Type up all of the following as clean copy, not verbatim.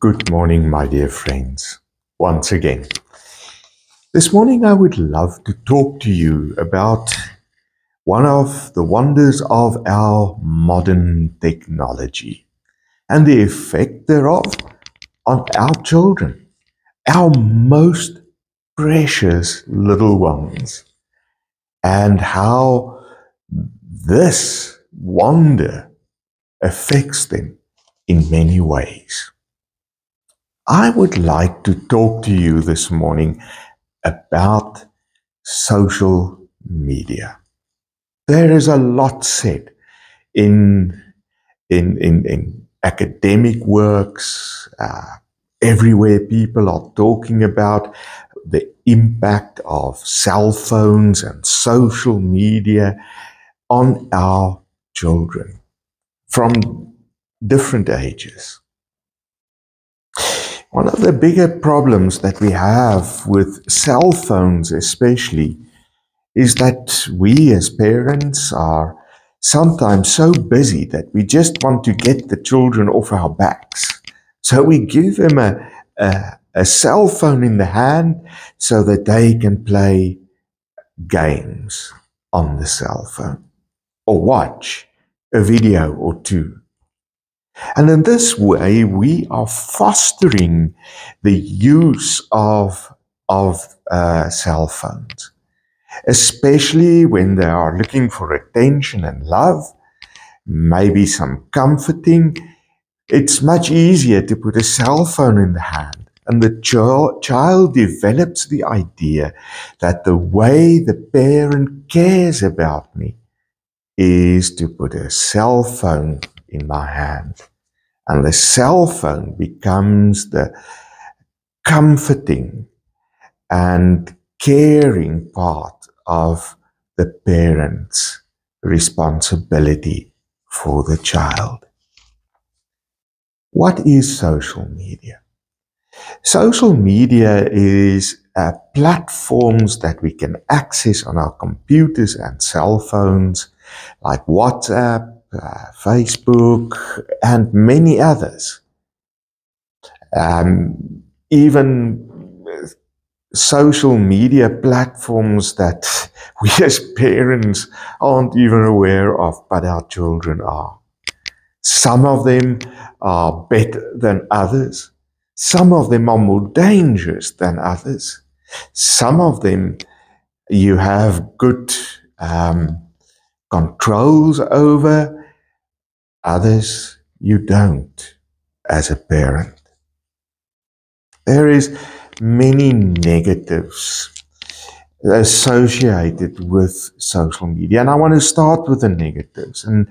Good morning, my dear friends, once again. This morning I would love to talk to you about one of the wonders of our modern technology and the effect thereof on our children, our most precious little ones, and how this wonder affects them in many ways. I would like to talk to you this morning about social media. There is a lot said in academic works, everywhere people are talking about the impact of cell phones and social media on our children from different ages. One of the bigger problems that we have with cell phones especially is that we as parents are sometimes so busy that we just want to get the children off our backs. So we give them a cell phone in the hand so that they can play games on the cell phone or watch a video or two. And in this way, we are fostering the use of cell phones, especially when they are looking for attention and love, maybe some comforting. It's much easier to put a cell phone in the hand, and the child develops the idea that the way the parent cares about me is to put a cell phone in my hand. And the cell phone becomes the comforting and caring part of the parent's responsibility for the child. What is social media? Social media is platforms that we can access on our computers and cell phones, like WhatsApp, Facebook, and many others. Even social media platforms that we as parents aren't even aware of, but our children are. Some of them are better than others. Some of them are more dangerous than others. Some of them you have good controls over. Others you don't as a parent. There is many negatives associated with social media, and I want to start with the negatives, and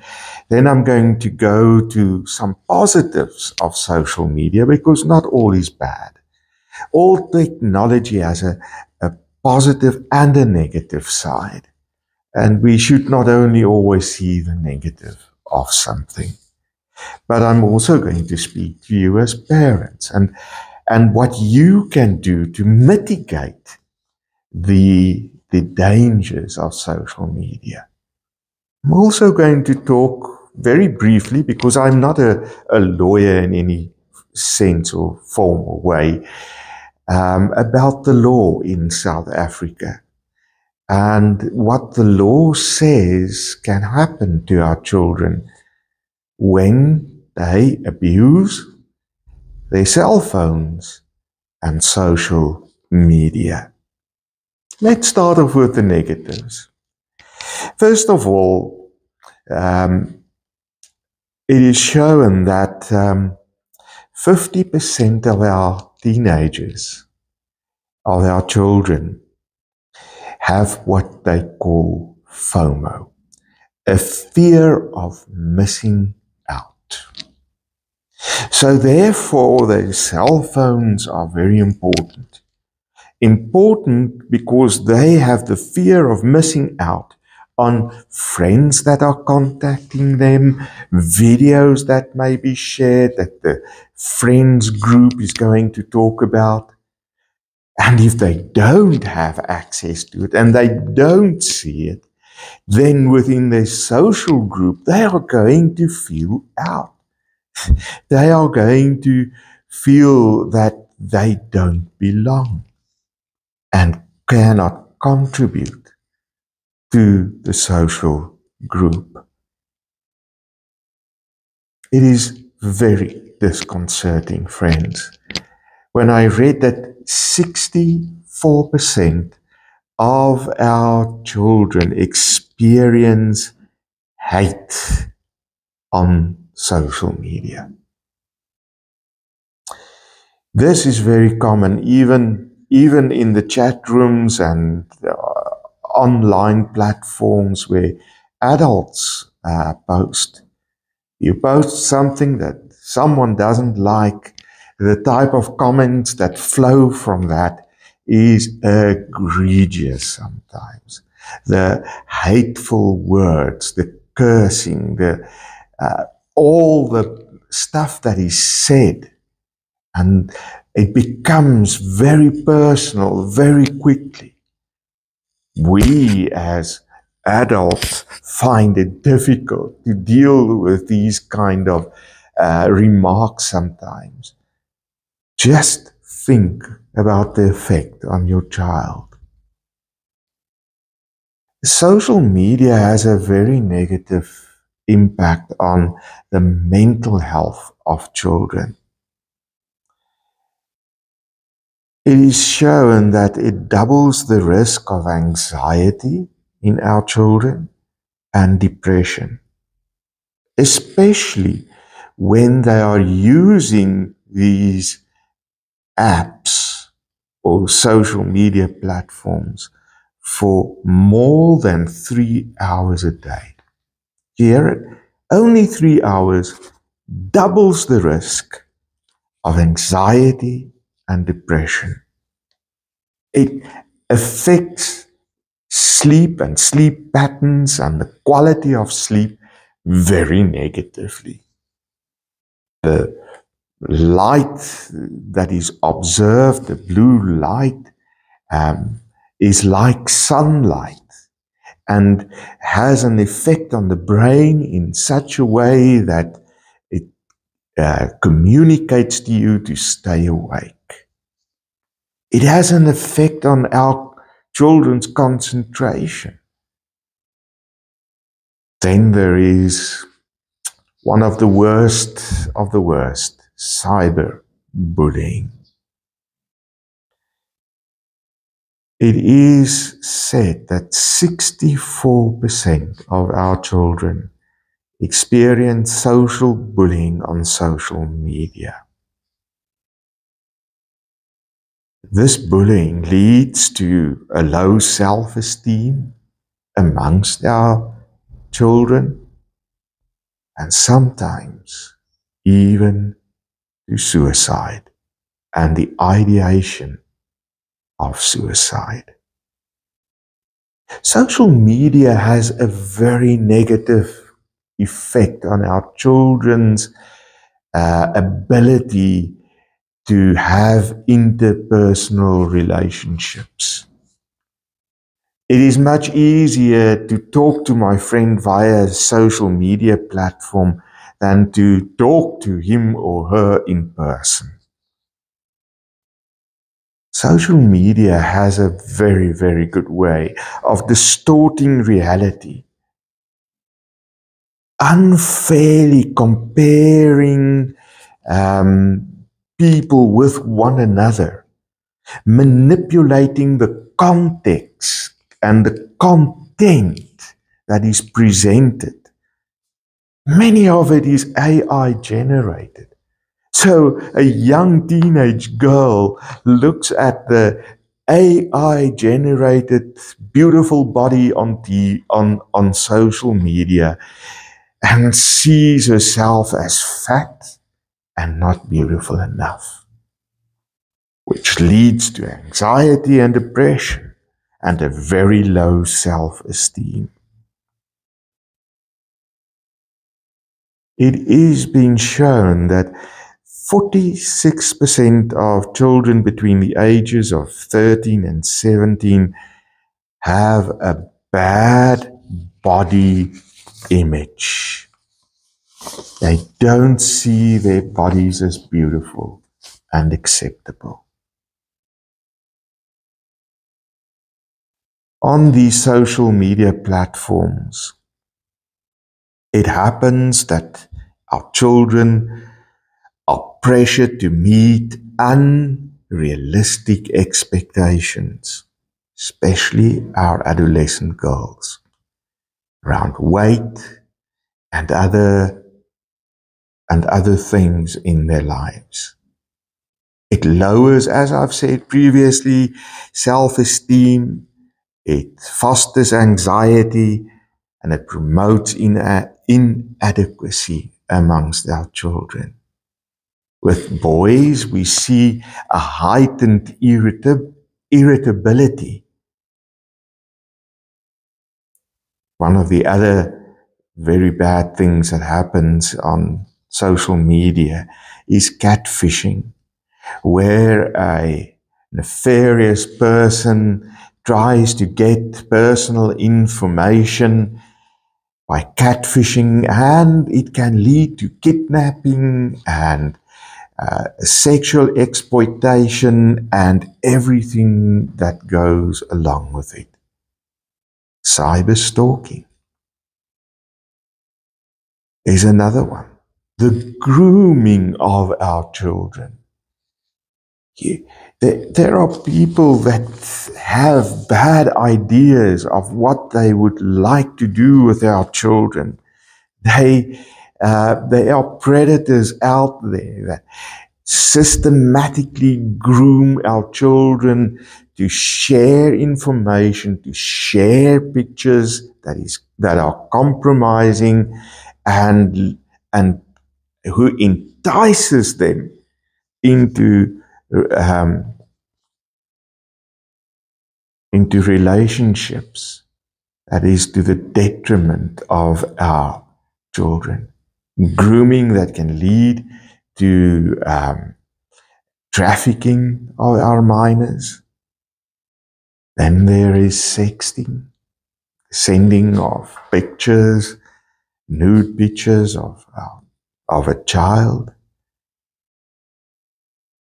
then I'm going to go to some positives of social media, because not all is bad. All technology has a positive and a negative side, and we should not only always see the negative of something. But I'm also going to speak to you as parents and what you can do to mitigate the dangers of social media. I'm also going to talk very briefly, because I'm not a lawyer in any sense or form or way, about the law in South Africa and what the law says can happen to our children when they abuse their cell phones and social media. Let's start off with the negatives. First of all, it is shown that 50% of our teenagers, of our children, have what they call FOMO, a fear of missing out. So therefore, the cell phones are very important. Important because they have the fear of missing out on friends that are contacting them, videos that may be shared that the friends group is going to talk about. And if they don't have access to it and they don't see it, then within their social group, they are going to feel out. They are going to feel that they don't belong and cannot contribute to the social group. It is very disconcerting, friends, when I read that 64% of our children experience hate on social media. This is very common, even in the chat rooms and online platforms where adults post. You post something that someone doesn't like, the type of comments that flow from that is egregious sometimes. The hateful words, the cursing, all the stuff that is said, and it becomes very personal very quickly. We as adults find it difficult to deal with these kind of remarks sometimes. Just think about the effect on your child. Social media has a very negative impact on the mental health of children. It is shown that it doubles the risk of anxiety in our children and depression, especially when they are using these apps or social media platforms for more than 3 hours a day. You hear it? Only 3 hours doubles the risk of anxiety and depression. It affects sleep and sleep patterns and the quality of sleep very negatively. The light that is observed, the blue light, is like sunlight and has an effect on the brain in such a way that it communicates to you to stay awake. It has an effect on our children's concentration. Then there is one of the worst, cyberbullying. It is said that 64% of our children experience social bullying on social media. This bullying leads to a low self-esteem amongst our children and sometimes even to suicide and the ideation of suicide. Social media has a very negative effect on our children's ability to have interpersonal relationships. It is much easier to talk to my friend via a social media platform than to talk to him or her in person. Social media has a very, very good way of distorting reality, unfairly comparing people with one another, manipulating the context and the content that is presented. Many of it is AI generated. So a young teenage girl looks at the AI generated beautiful body on social media and sees herself as fat and not beautiful enough, which leads to anxiety and depression and a very low self-esteem. It is being shown that 46% of children between the ages of 13 and 17 have a bad body image. They don't see their bodies as beautiful. and acceptable. On these social media platforms, it happens that our children are pressured to meet unrealistic expectations, especially our adolescent girls, around weight and other things in their lives. It lowers, as I've said previously, self-esteem, it fosters anxiety, and it promotes inadequacy amongst our children. With boys, we see a heightened irritability. One of the other very bad things that happens on social media is catfishing, where a nefarious person tries to get personal information by catfishing, and it can lead to kidnapping and sexual exploitation and everything that goes along with it. Cyber stalking is another one. The grooming of our children. There are people that have bad ideas of what they would like to do with our children. They are predators out there that systematically groom our children to share information, to share pictures that are compromising, and who entices them into relationships that is to the detriment of our children. Grooming that can lead to trafficking of our minors. Then there is sexting, sending of pictures, nude pictures of a child.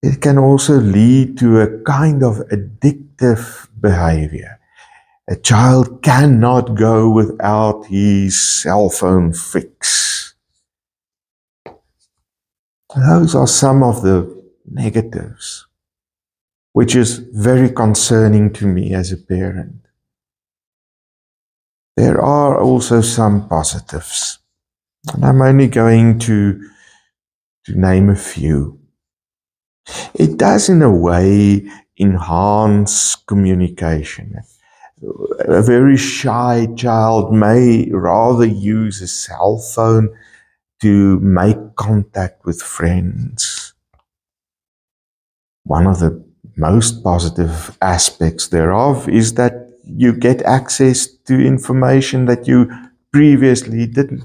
It can also lead to a kind of addictive behavior. A child cannot go without his cell phone fix. Those are some of the negatives, which is very concerning to me as a parent. There are also some positives, and I'm only going to name a few. It does, in a way, enhance communication. A very shy child may rather use a cell phone to make contact with friends. One of the most positive aspects thereof is that you get access to information that you previously didn't.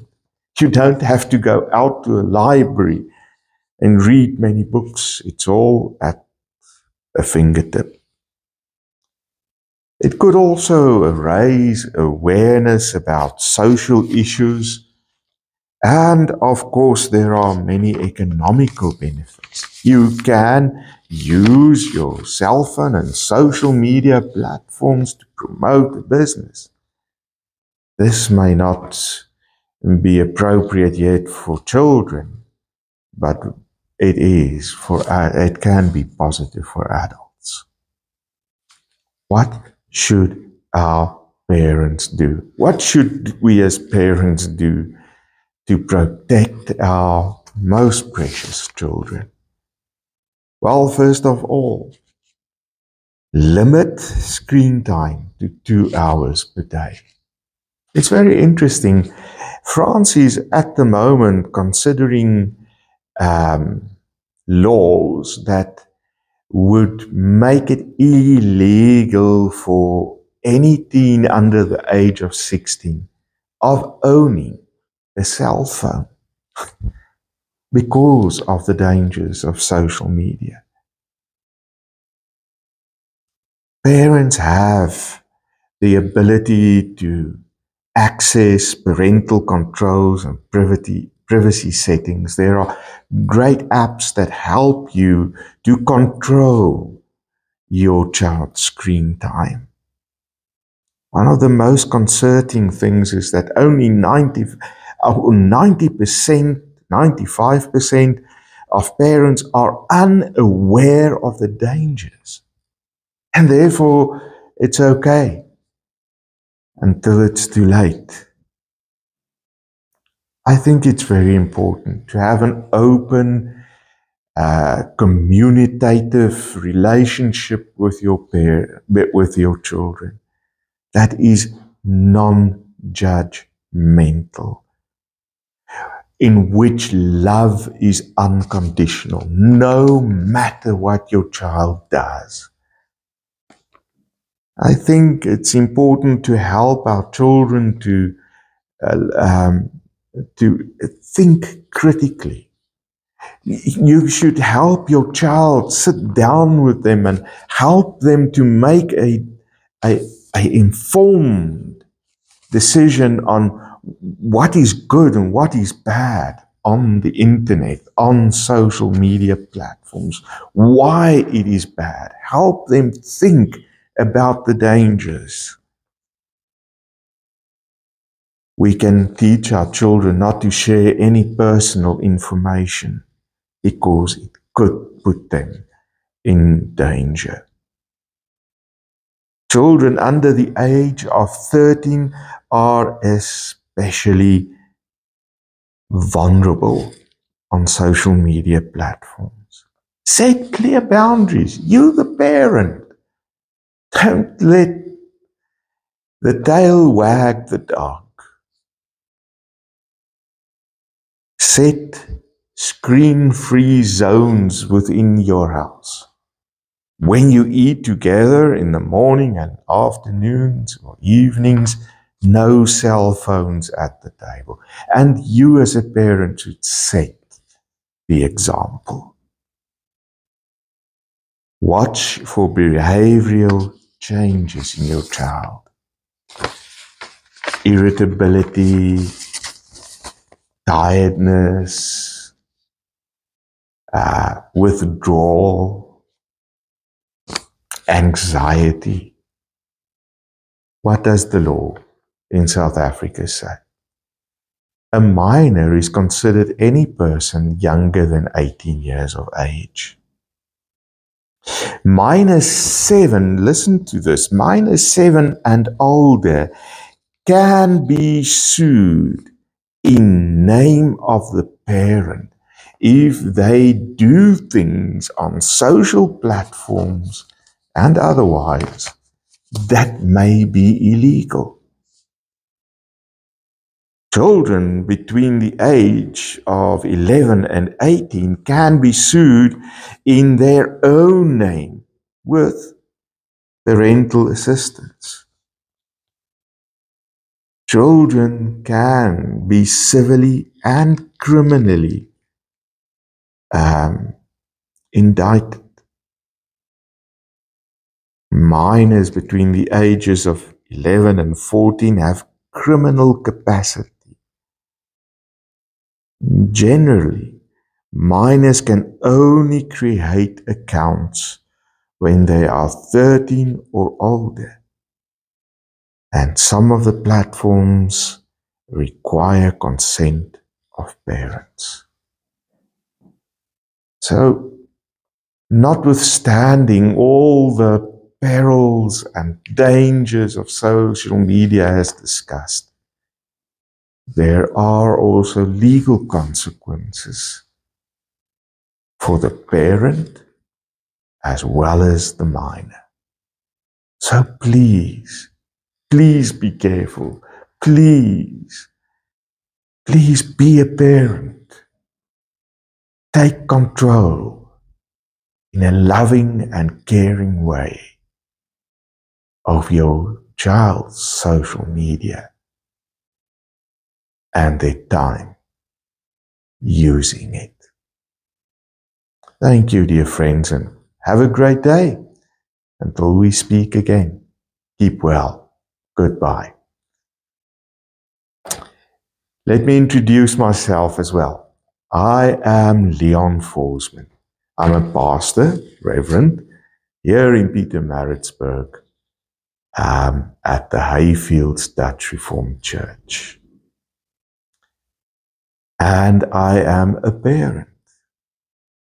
You don't have to go out to a library and read many books. It's all at a fingertip. It could also raise awareness about social issues. And of course, there are many economical benefits. You can use your cell phone and social media platforms to promote a business. This may not be appropriate yet for children, but it can be positive for adults. What should our parents do? What should we as parents do to protect our most precious children? Well, first of all, limit screen time to 2 hours per day. It's very interesting. France is at the moment considering laws that would make it illegal for any teen under the age of 16 of owning a cell phone because of the dangers of social media. Parents have the ability to access parental controls and privacy settings. There are great apps that help you to control your child's screen time. One of the most concerning things is that only 90% 95% of parents are unaware of the dangers. And therefore, it's okay until it's too late. I think it's very important to have an open, communicative relationship with your children that is non-judgmental, in which love is unconditional, no matter what your child does. I think it's important to help our children to think critically. You should help your child, sit down with them and help them to make a informed decision on what is good and what is bad on the internet, on social media platforms, why it is bad. Help them think about the dangers. We can teach our children not to share any personal information because it could put them in danger. Children under the age of 13 are especially vulnerable on social media platforms. Set clear boundaries. You, the parent, don't let the tail wag the dog. Set screen-free zones within your house. When you eat together in the morning and afternoons or evenings, no cell phones at the table. And you as a parent should set the example. Watch for behavioral changes in your child. Irritability, tiredness, withdrawal, anxiety. What does the law in South Africa say? A minor is considered any person younger than 18 years of age. -7, listen to this, -7 and older can be sued in name of the parent if they do things on social platforms and otherwise that may be illegal. Children between the age of 11 and 18 can be sued in their own name with parental assistance. Children can be civilly and criminally indicted. Minors between the ages of 11 and 14 have criminal capacity. Generally, minors can only create accounts when they are 13 or older, and some of the platforms require consent of parents. So, notwithstanding all the perils and dangers of social media as discussed, there are also legal consequences for the parent as well as the minor. So please be careful. Please be a parent. Take control in a loving and caring way of your child's social media and their time using it. Thank you, dear friends, and have a great day. Until we speak again, keep well. Goodbye. Let me introduce myself as well. I am Leon Forsman. I'm a pastor, reverend, here in Pietermaritzburg at the Hayfields Dutch Reformed Church. And I am a parent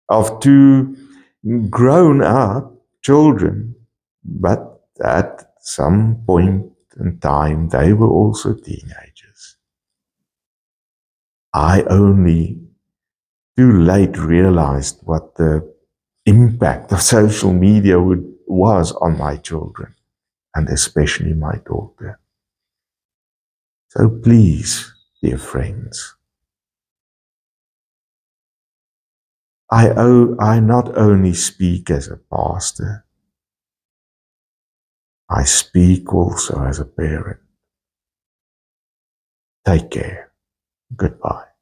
of two grown-up children, but at some point in time, they were also teenagers. I only too late realized what the impact of social media was on my children, and especially my daughter. So please, dear friends, I not only speak as a pastor, I speak also as a parent. Take care. Goodbye.